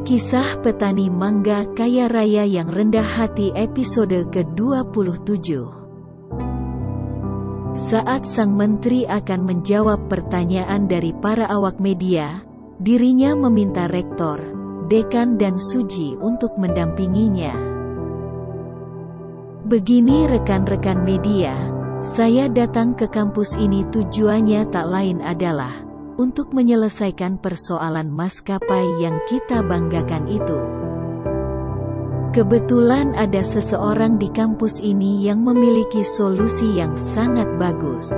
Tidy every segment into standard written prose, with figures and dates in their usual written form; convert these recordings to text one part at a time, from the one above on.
Kisah Petani Mangga Kaya Raya yang Rendah Hati episode ke-27. Saat sang menteri akan menjawab pertanyaan dari para awak media, dirinya meminta rektor, dekan dan Suji untuk mendampinginya. Begini rekan-rekan media, saya datang ke kampus ini tujuannya tak lain adalah untuk menyelesaikan persoalan maskapai yang kita banggakan itu. Kebetulan ada seseorang di kampus ini yang memiliki solusi yang sangat bagus.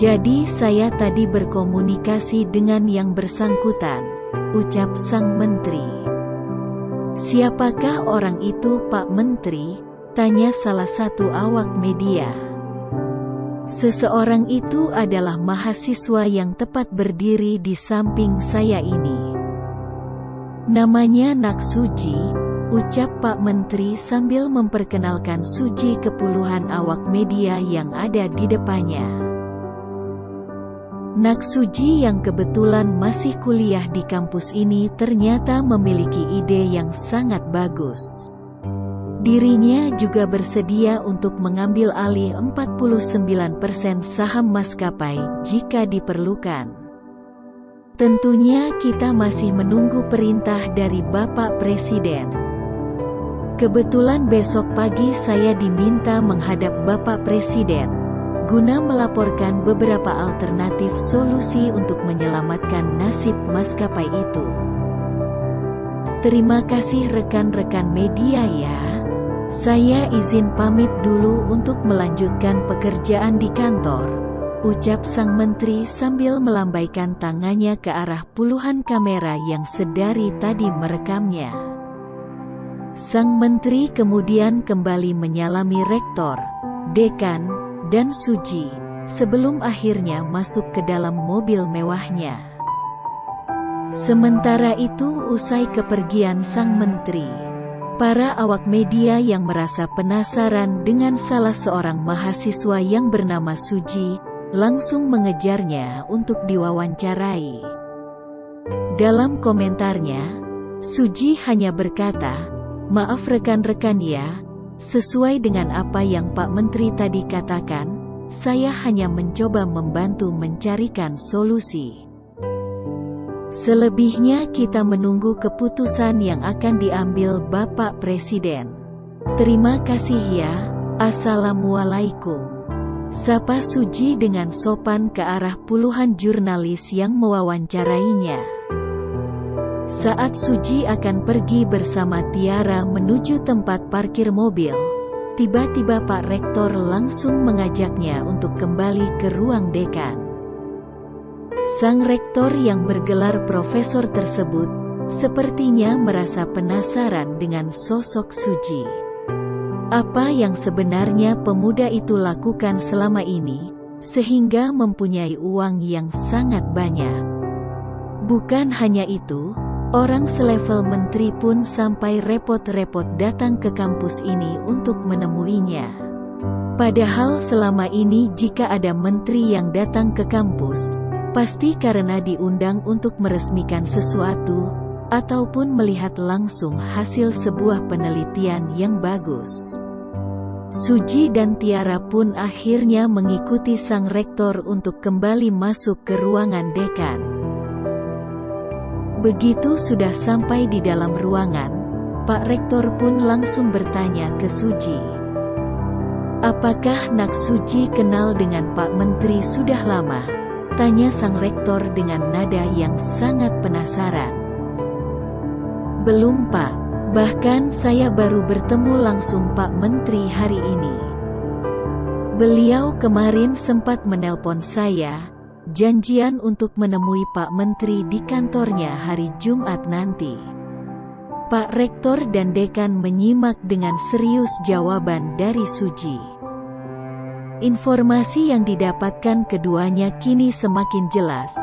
Jadi saya tadi berkomunikasi dengan yang bersangkutan, ucap sang menteri. Siapakah orang itu, Pak Menteri? Tanya salah satu awak media. Seseorang itu adalah mahasiswa yang tepat berdiri di samping saya ini. Namanya Nak Suji, ucap Pak Menteri sambil memperkenalkan Suji ke puluhan awak media yang ada di depannya. Nak Suji yang kebetulan masih kuliah di kampus ini ternyata memiliki ide yang sangat bagus. Dirinya juga bersedia untuk mengambil alih 49% saham maskapai jika diperlukan. Tentunya kita masih menunggu perintah dari Bapak Presiden. Kebetulan besok pagi saya diminta menghadap Bapak Presiden, guna melaporkan beberapa alternatif solusi untuk menyelamatkan nasib maskapai itu. Terima kasih rekan-rekan media ya. Saya izin pamit dulu untuk melanjutkan pekerjaan di kantor, ucap sang menteri sambil melambaikan tangannya ke arah puluhan kamera yang sedari tadi merekamnya. Sang menteri kemudian kembali menyalami rektor, dekan, dan Suji, sebelum akhirnya masuk ke dalam mobil mewahnya. Sementara itu usai kepergian sang menteri, para awak media yang merasa penasaran dengan salah seorang mahasiswa yang bernama Suji, langsung mengejarnya untuk diwawancarai. Dalam komentarnya, Suji hanya berkata, "Maaf rekan-rekan ya, sesuai dengan apa yang Pak Menteri tadi katakan, saya hanya mencoba membantu mencarikan solusi. Selebihnya kita menunggu keputusan yang akan diambil Bapak Presiden. Terima kasih ya, Assalamualaikum." Sapa Suji dengan sopan ke arah puluhan jurnalis yang mewawancarainya. Saat Suji akan pergi bersama Tiara menuju tempat parkir mobil, tiba-tiba Pak Rektor langsung mengajaknya untuk kembali ke ruang dekan. Sang rektor yang bergelar profesor tersebut, sepertinya merasa penasaran dengan sosok Suji. Apa yang sebenarnya pemuda itu lakukan selama ini, sehingga mempunyai uang yang sangat banyak. Bukan hanya itu, orang selevel menteri pun sampai repot-repot datang ke kampus ini untuk menemuinya. Padahal selama ini jika ada menteri yang datang ke kampus, pasti karena diundang untuk meresmikan sesuatu, ataupun melihat langsung hasil sebuah penelitian yang bagus. Suji dan Tiara pun akhirnya mengikuti sang rektor untuk kembali masuk ke ruangan dekan. Begitu sudah sampai di dalam ruangan, Pak Rektor pun langsung bertanya ke Suji. "Apakah Nak Suji kenal dengan Pak Menteri sudah lama?" tanya sang rektor dengan nada yang sangat penasaran. "Belum Pak, bahkan saya baru bertemu langsung Pak Menteri hari ini. Beliau kemarin sempat menelpon saya, janjian untuk menemui Pak Menteri di kantornya hari Jumat nanti." Pak Rektor dan dekan menyimak dengan serius jawaban dari Suji. Informasi yang didapatkan keduanya kini semakin jelas,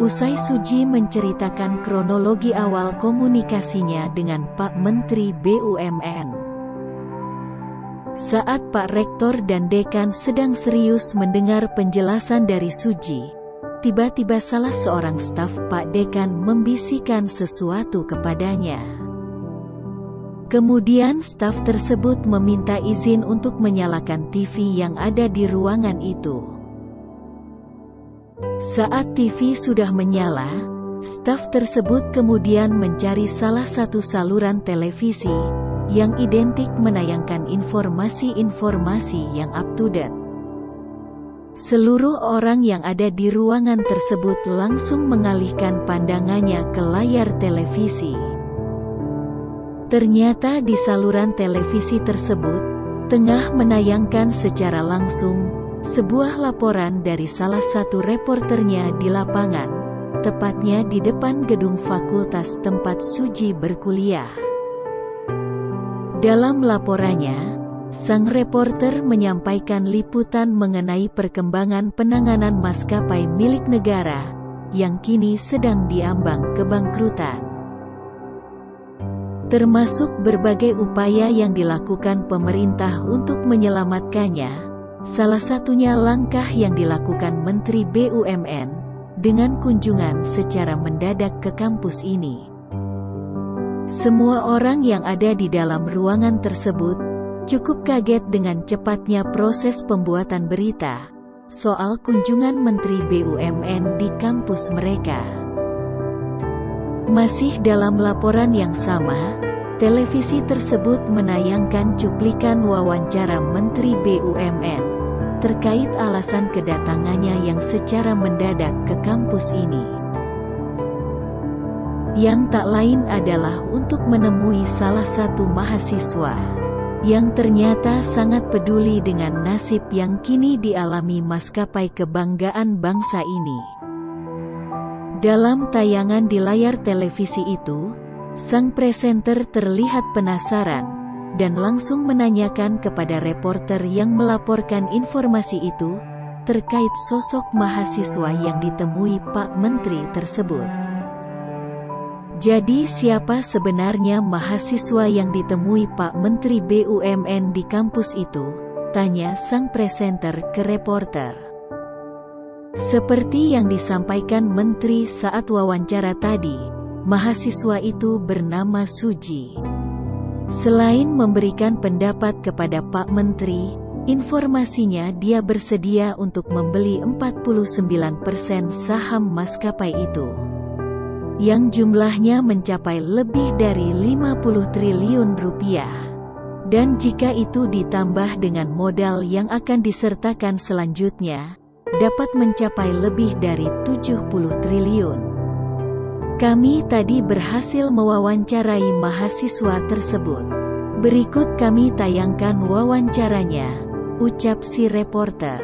usai Suji menceritakan kronologi awal komunikasinya dengan Pak Menteri BUMN. Saat Pak Rektor dan dekan sedang serius mendengar penjelasan dari Suji, tiba-tiba salah seorang staf Pak Dekan membisikkan sesuatu kepadanya. Kemudian staf tersebut meminta izin untuk menyalakan TV yang ada di ruangan itu. Saat TV sudah menyala, staf tersebut kemudian mencari salah satu saluran televisi yang identik menayangkan informasi-informasi yang up-to-date. Seluruh orang yang ada di ruangan tersebut langsung mengalihkan pandangannya ke layar televisi. Ternyata di saluran televisi tersebut tengah menayangkan secara langsung sebuah laporan dari salah satu reporternya di lapangan, tepatnya di depan gedung fakultas tempat Suji berkuliah. Dalam laporannya, sang reporter menyampaikan liputan mengenai perkembangan penanganan maskapai milik negara yang kini sedang diambang kebangkrutan. Termasuk berbagai upaya yang dilakukan pemerintah untuk menyelamatkannya, salah satunya langkah yang dilakukan Menteri BUMN dengan kunjungan secara mendadak ke kampus ini. Semua orang yang ada di dalam ruangan tersebut cukup kaget dengan cepatnya proses pembuatan berita soal kunjungan Menteri BUMN di kampus mereka. Masih dalam laporan yang sama, televisi tersebut menayangkan cuplikan wawancara Menteri BUMN terkait alasan kedatangannya yang secara mendadak ke kampus ini. Yang tak lain adalah untuk menemui salah satu mahasiswa yang ternyata sangat peduli dengan nasib yang kini dialami maskapai kebanggaan bangsa ini. Dalam tayangan di layar televisi itu, sang presenter terlihat penasaran dan langsung menanyakan kepada reporter yang melaporkan informasi itu terkait sosok mahasiswa yang ditemui Pak Menteri tersebut. Jadi siapa sebenarnya mahasiswa yang ditemui Pak Menteri BUMN di kampus itu? Tanya sang presenter ke reporter. Seperti yang disampaikan Menteri saat wawancara tadi, mahasiswa itu bernama Suji. Selain memberikan pendapat kepada Pak Menteri, informasinya dia bersedia untuk membeli 49% saham maskapai itu, yang jumlahnya mencapai lebih dari 50 triliun rupiah. Dan jika itu ditambah dengan modal yang akan disertakan selanjutnya, dapat mencapai lebih dari 70 triliun. Kami tadi berhasil mewawancarai mahasiswa tersebut. Berikut kami tayangkan wawancaranya, ucap si reporter.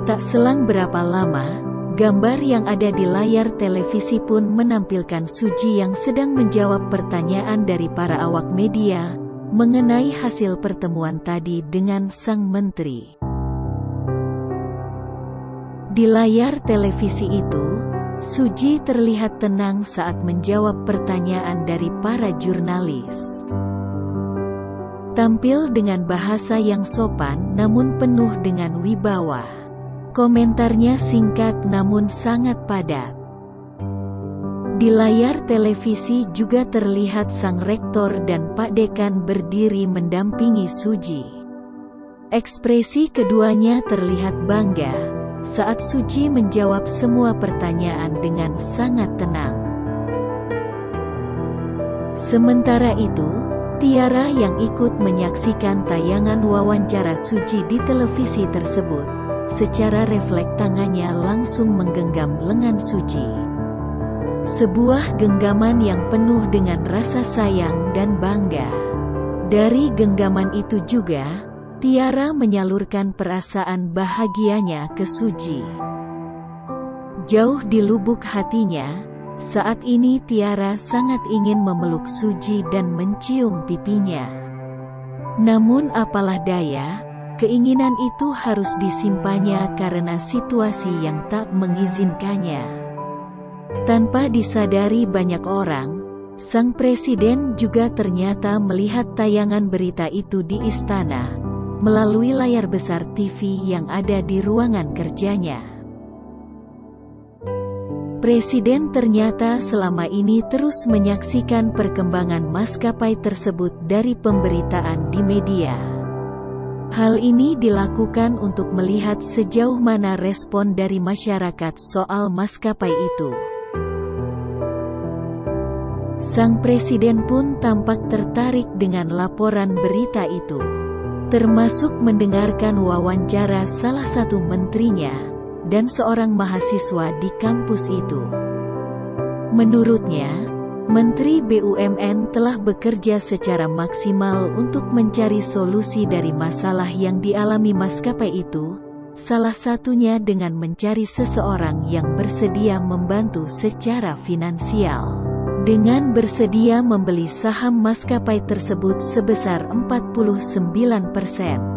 Tak selang berapa lama, gambar yang ada di layar televisi pun menampilkan Suji yang sedang menjawab pertanyaan dari para awak media mengenai hasil pertemuan tadi dengan sang menteri. Di layar televisi itu, Suji terlihat tenang saat menjawab pertanyaan dari para jurnalis. Tampil dengan bahasa yang sopan namun penuh dengan wibawa. Komentarnya singkat namun sangat padat. Di layar televisi juga terlihat sang rektor dan Pak Dekan berdiri mendampingi Suji. Ekspresi keduanya terlihat bangga saat Suji menjawab semua pertanyaan dengan sangat tenang. Sementara itu, Tiara yang ikut menyaksikan tayangan wawancara Suji di televisi tersebut, secara refleks tangannya langsung menggenggam lengan Suji. Sebuah genggaman yang penuh dengan rasa sayang dan bangga. Dari genggaman itu juga, Tiara menyalurkan perasaan bahagianya ke Suji. Jauh di lubuk hatinya, saat ini Tiara sangat ingin memeluk Suji dan mencium pipinya. Namun apalah daya, keinginan itu harus disimpannya karena situasi yang tak mengizinkannya. Tanpa disadari banyak orang, sang presiden juga ternyata melihat tayangan berita itu di istana, melalui layar besar TV yang ada di ruangan kerjanya. Presiden ternyata selama ini terus menyaksikan perkembangan maskapai tersebut dari pemberitaan di media. Hal ini dilakukan untuk melihat sejauh mana respon dari masyarakat soal maskapai itu. Sang presiden pun tampak tertarik dengan laporan berita itu, termasuk mendengarkan wawancara salah satu menterinya dan seorang mahasiswa di kampus itu. Menurutnya, Menteri BUMN telah bekerja secara maksimal untuk mencari solusi dari masalah yang dialami maskapai itu, salah satunya dengan mencari seseorang yang bersedia membantu secara finansial, dengan bersedia membeli saham maskapai tersebut sebesar 49%.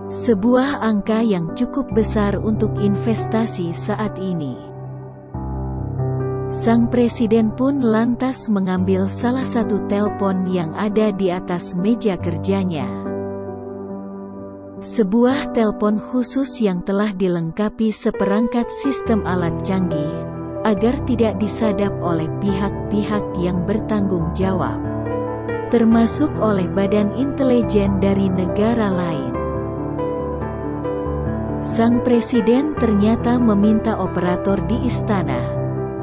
Sebuah angka yang cukup besar untuk investasi saat ini. Sang presiden pun lantas mengambil salah satu telepon yang ada di atas meja kerjanya. Sebuah telepon khusus yang telah dilengkapi seperangkat sistem alat canggih, agar tidak disadap oleh pihak-pihak yang bertanggung jawab, termasuk oleh badan intelijen dari negara lain. Sang presiden ternyata meminta operator di istana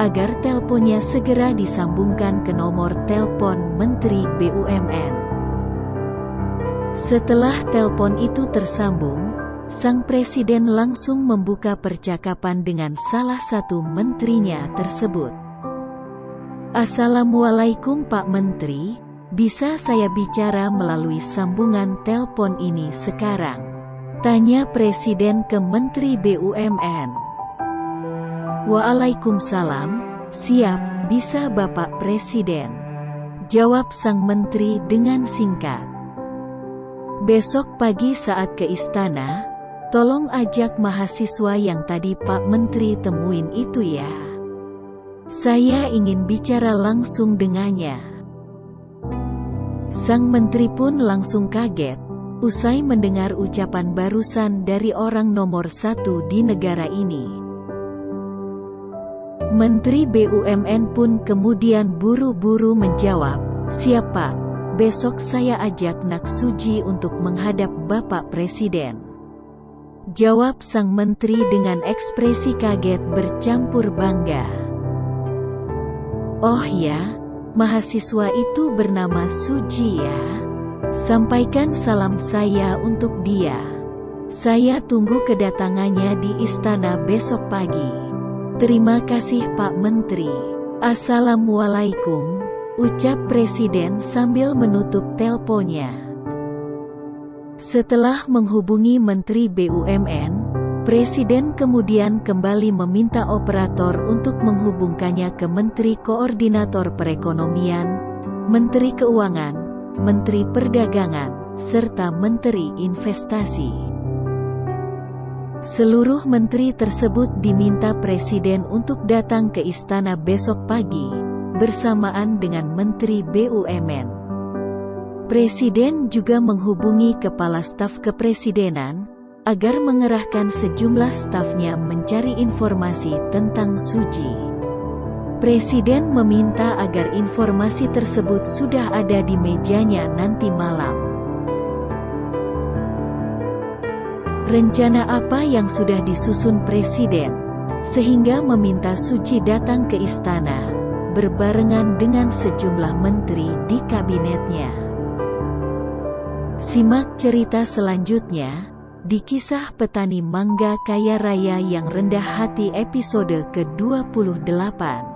agar teleponnya segera disambungkan ke nomor telepon Menteri BUMN. Setelah telepon itu tersambung, sang presiden langsung membuka percakapan dengan salah satu menterinya tersebut. "Assalamualaikum Pak Menteri, bisa saya bicara melalui sambungan telepon ini sekarang?" tanya presiden ke Menteri BUMN. "Waalaikumsalam, siap, bisa Bapak Presiden," jawab sang menteri dengan singkat. "Besok pagi saat ke istana, tolong ajak mahasiswa yang tadi Pak Menteri temuin itu ya. Saya ingin bicara langsung dengannya." Sang menteri pun langsung kaget usai mendengar ucapan barusan dari orang nomor satu di negara ini. Menteri BUMN pun kemudian buru-buru menjawab, "Siap Pak, besok saya ajak Nak Suji untuk menghadap Bapak Presiden," jawab sang menteri dengan ekspresi kaget bercampur bangga. "Oh ya, mahasiswa itu bernama Suji ya. Sampaikan salam saya untuk dia. Saya tunggu kedatangannya di istana besok pagi. Terima kasih Pak Menteri. Assalamualaikum," ucap presiden sambil menutup teleponnya. Setelah menghubungi Menteri BUMN, presiden kemudian kembali meminta operator untuk menghubungkannya ke Menteri Koordinator Perekonomian, Menteri Keuangan, Menteri Perdagangan, serta Menteri Investasi. Seluruh menteri tersebut diminta presiden untuk datang ke istana besok pagi, bersamaan dengan Menteri BUMN. Presiden juga menghubungi Kepala Staf Kepresidenan, agar mengerahkan sejumlah stafnya mencari informasi tentang Suji. Presiden meminta agar informasi tersebut sudah ada di mejanya nanti malam. Rencana apa yang sudah disusun presiden, sehingga meminta Suji datang ke istana, berbarengan dengan sejumlah menteri di kabinetnya? Simak cerita selanjutnya di Kisah Petani Mangga Kaya Raya yang Rendah Hati episode ke-28.